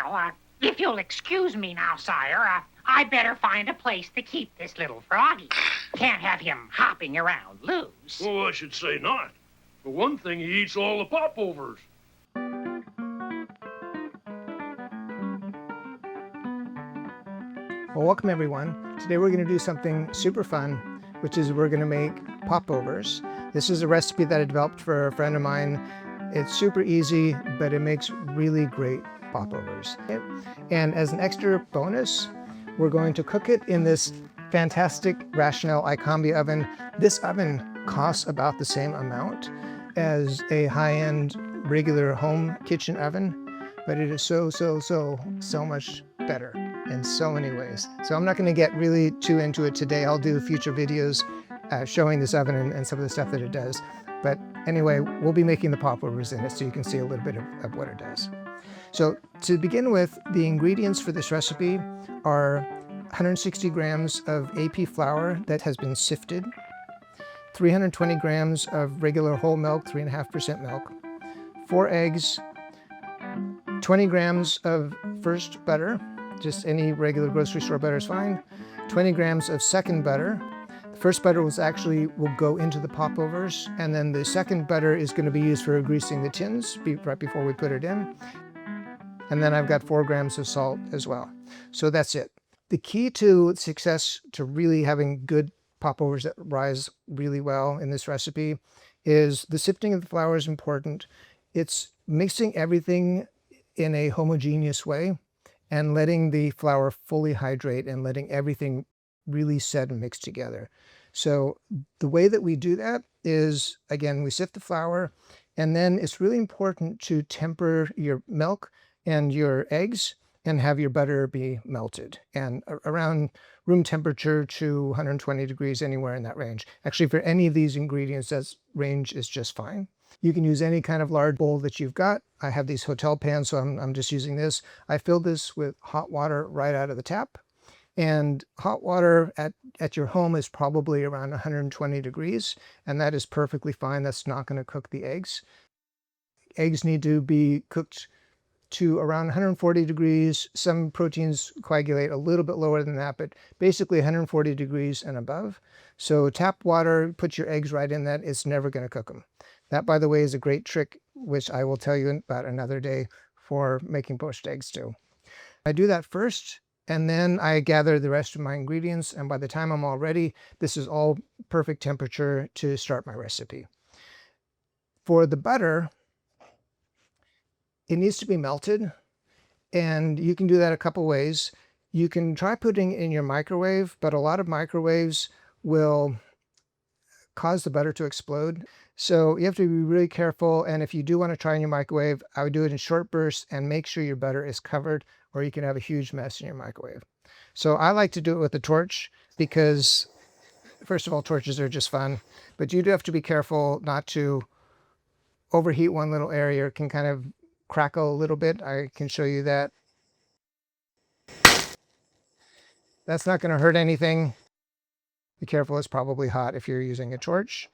Well, if you'll excuse me now, sire, I'd better find a place to keep this little froggy. Can't have him hopping around loose. Oh, I should say not. For one thing, he eats all the popovers. Well, welcome everyone. Today we're going to do something super fun, which is we're going to make popovers. This is a recipe that I developed for a friend of mine. It's super easy, but it makes really great popovers. And as an extra bonus, we're going to cook it in this fantastic Rational iCombi oven. This oven costs about the same amount as a high-end regular home kitchen oven, but it is so much better in so many ways. So I'm not going to get really too into it today. I'll do future videos showing this oven and some of the stuff that it does. But anyway, we'll be making the popovers in it so you can see a little bit of what it does. So to begin with, the ingredients for this recipe are 160 grams of AP flour that has been sifted, 320 grams of regular whole milk, 3.5% milk, 4 eggs, 20 grams of first butter, just any regular grocery store butter is fine, 20 grams of second butter. The first butter will go into the popovers, and then the second butter is going to be used for greasing the tins right before we put it in. And then I've got 4 grams of salt as well. So that's it. The key to success, to really having good popovers that rise really well in this recipe, is the sifting of the flour is important. It's mixing everything in a homogeneous way and letting the flour fully hydrate and letting everything really set and mix together. So the way that we do that is, again, we sift the flour, and then it's really important to temper your milk and your eggs and have your butter be melted and around room temperature to 120 degrees, anywhere in that range. Actually, for any of these ingredients, that range is just fine. You can use any kind of large bowl that you've got. I have these hotel pans, so I'm just using this. I fill this with hot water right out of the tap. And hot water at your home is probably around 120 degrees, and that is perfectly fine. That's not going to cook the eggs. Eggs need to be cooked to around 140 degrees. Some proteins coagulate a little bit lower than that, but basically 140 degrees and above. So tap water, put your eggs right in that. It's never going to cook them. That, by the way, is a great trick, which I will tell you about another day, for making poached eggs too. I do that first, and then I gather the rest of my ingredients, and by the time I'm all ready, this is all perfect temperature to start my recipe. For the butter, it needs to be melted, and you can do that a couple ways. You can try putting it in your microwave, but a lot of microwaves will cause the butter to explode. So you have to be really careful, and if you do want to try in your microwave, I would do it in short bursts and make sure your butter is covered, or you can have a huge mess in your microwave. So I like to do it with a torch because, first of all, torches are just fun, but you do have to be careful not to overheat one little area. It can kind of crackle a little bit. I can show you that. That's not going to hurt anything. Be careful, it's probably hot if you're using a torch.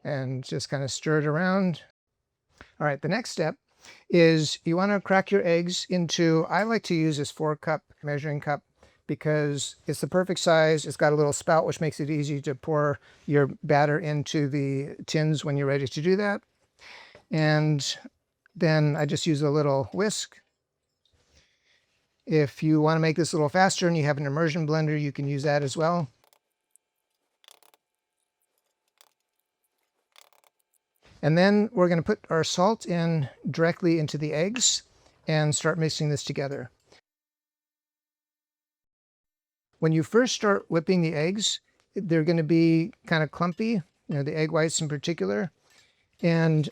And just kind of stir it around. All right, the next step is you want to crack your eggs into, I like to use this 4-cup measuring cup because it's the perfect size. It's got a little spout, which makes it easy to pour your batter into the tins when you're ready to do that. And then I just use a little whisk. If you want to make this a little faster and you have an immersion blender, you can use that as well. And then we're going to put our salt in directly into the eggs and start mixing this together. When you first start whipping the eggs, they're going to be kind of clumpy, the egg whites in particular. And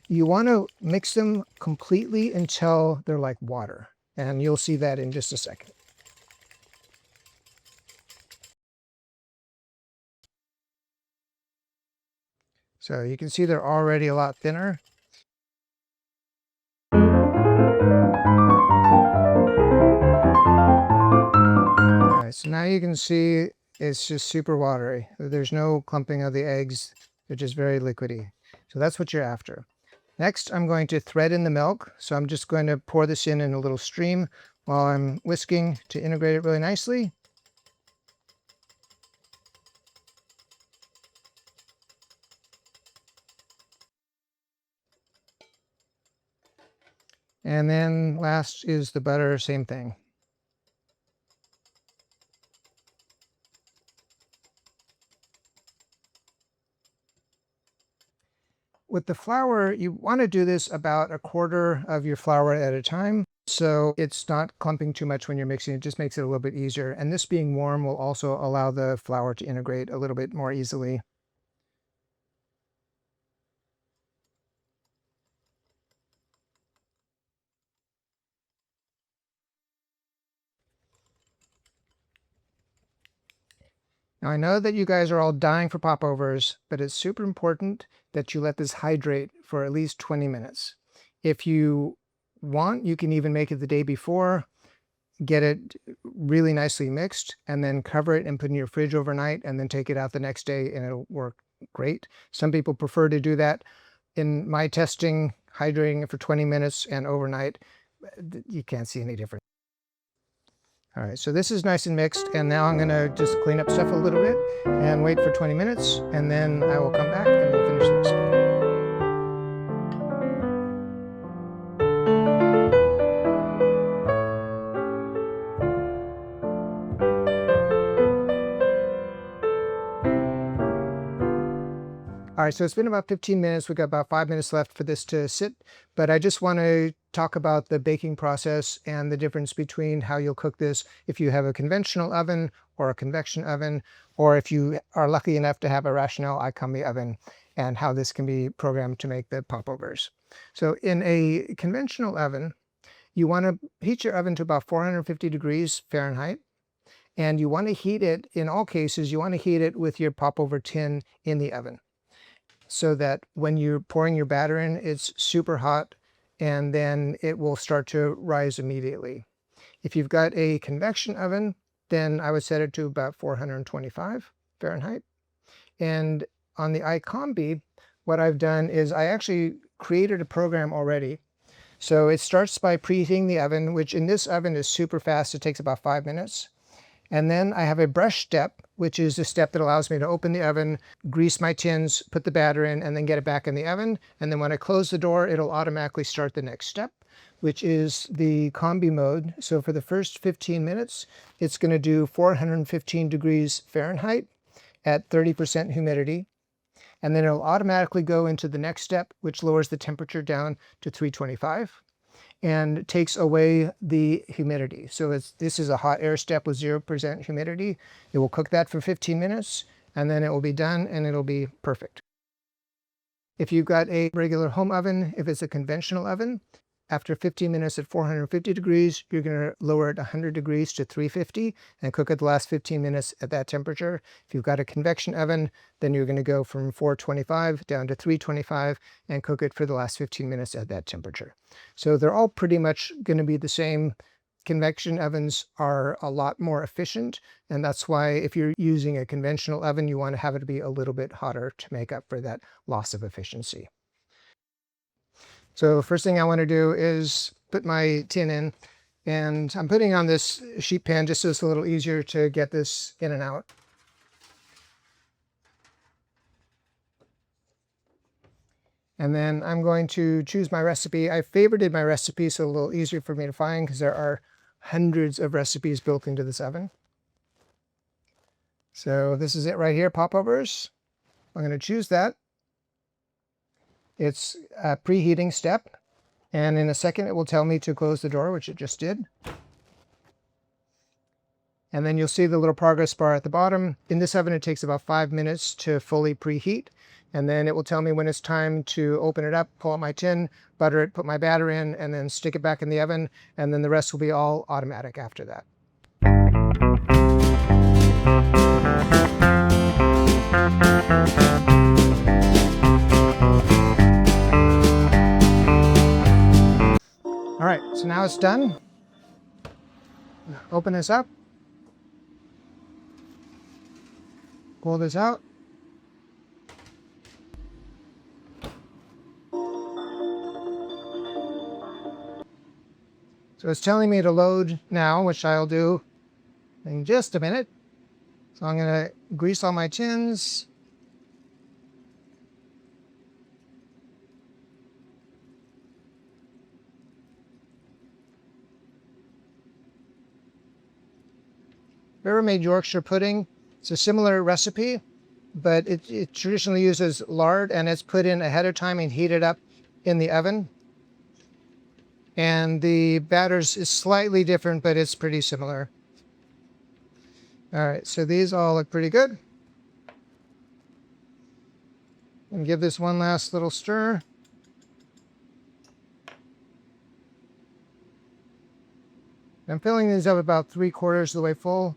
you want to mix them completely until they're like water. And you'll see that in just a second. So you can see they're already a lot thinner. All right, so now you can see it's just super watery. There's no clumping of the eggs. They're just very liquidy. So that's what you're after. Next, I'm going to thread in the milk. So I'm just going to pour this in a little stream while I'm whisking to integrate it really nicely. And then last is the butter, same thing. With the flour, you want to do this about a quarter of your flour at a time, so it's not clumping too much when you're mixing. It just makes it a little bit easier. And this being warm will also allow the flour to integrate a little bit more easily. Now I know that you guys are all dying for popovers, but it's super important that you let this hydrate for at least 20 minutes. If you want, you can even make it the day before, get it really nicely mixed, and then cover it and put it in your fridge overnight, and then take it out the next day and it'll work great. Some people prefer to do that. In my testing, hydrating it for 20 minutes and overnight, you can't see any difference. All right, so this is nice and mixed, and now I'm gonna just clean up stuff a little bit and wait for 20 minutes, and then I will come back and we'll finish the recipe. All right, so it's been about 15 minutes. We've got about 5 minutes left for this to sit, but I just want to talk about the baking process and the difference between how you'll cook this if you have a conventional oven or a convection oven, or if you are lucky enough to have a Rational iCombi oven, and how this can be programmed to make the popovers. So in a conventional oven, you want to heat your oven to about 450 degrees Fahrenheit, and you want to heat it, in all cases, you want to heat it with your popover tin in the oven, so that when you're pouring your batter in, it's super hot, and then it will start to rise immediately. If you've got a convection oven, then I would set it to about 425 Fahrenheit. And on the iCombi, what I've done is I actually created a program already. So it starts by preheating the oven, which in this oven is super fast. It takes about 5 minutes. And then I have a brush step, which is a step that allows me to open the oven, grease my tins, put the batter in, and then get it back in the oven. And then when I close the door, it'll automatically start the next step, which is the combi mode. So for the first 15 minutes, it's going to do 415 degrees Fahrenheit at 30% humidity. And then it'll automatically go into the next step, which lowers the temperature down to 325. And takes away the humidity. So this is a hot air step with 0% humidity. It will cook that for 15 minutes, and then it will be done, and it'll be perfect. If you've got a regular home oven, if it's a conventional oven, after 15 minutes at 450 degrees, you're going to lower it 100 degrees to 350 and cook it the last 15 minutes at that temperature. If you've got a convection oven, then you're going to go from 425 down to 325 and cook it for the last 15 minutes at that temperature. So they're all pretty much going to be the same. Convection ovens are a lot more efficient, and that's why if you're using a conventional oven, you want to have it be a little bit hotter to make up for that loss of efficiency. So first thing I want to do is put my tin in, and I'm putting on this sheet pan just so it's a little easier to get this in and out. And then I'm going to choose my recipe. I favorited my recipe so a little easier for me to find because there are hundreds of recipes built into this oven. So this is it right here, popovers. I'm going to choose that. It's a preheating step, and in a second it will tell me to close the door, which it just did. And then you'll see the little progress bar at the bottom. In this oven, it takes about 5 minutes to fully preheat, and then it will tell me when it's time to open it up, pull out my tin, butter it, put my batter in, and then stick it back in the oven, and then the rest will be all automatic after that. All right, so now it's done. Open this up. Pull this out. So it's telling me to load now, which I'll do in just a minute. So I'm going to grease all my tins. Ever made Yorkshire pudding? It's a similar recipe, but it traditionally uses lard, and it's put in ahead of time and heated up in the oven. And the batter is slightly different, but it's pretty similar. All right, so these all look pretty good. And give this one last little stir. I'm filling these up about 3/4 of the way full.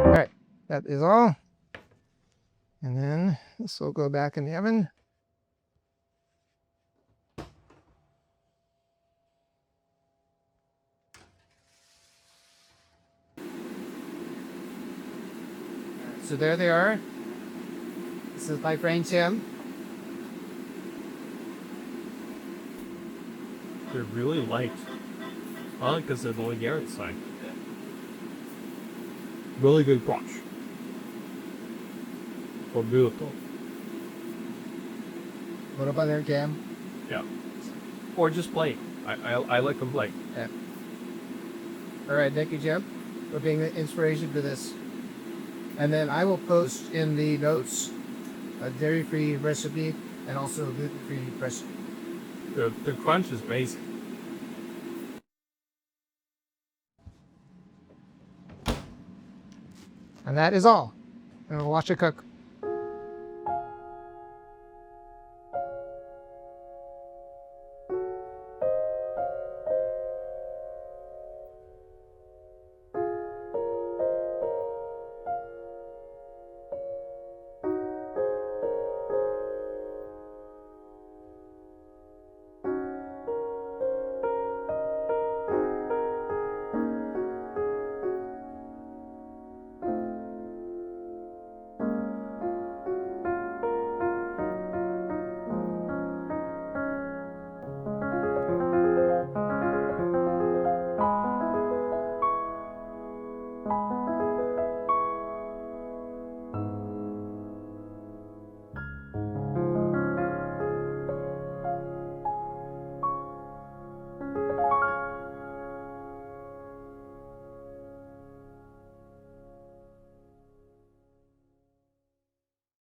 All right, that is all. And then this will go back in the oven. So there they are. This is my brain Tim. They're really light. I like because there's only air inside. Really good crunch. Oh, beautiful. What about there, Cam? Yeah. Or just plain. I like them plain. Yeah. All right, thank you, Jim, for being the inspiration for this. And then I will post in the notes a dairy-free recipe and also a gluten-free recipe. The crunch is amazing. And that is all. And we'll watch it cook.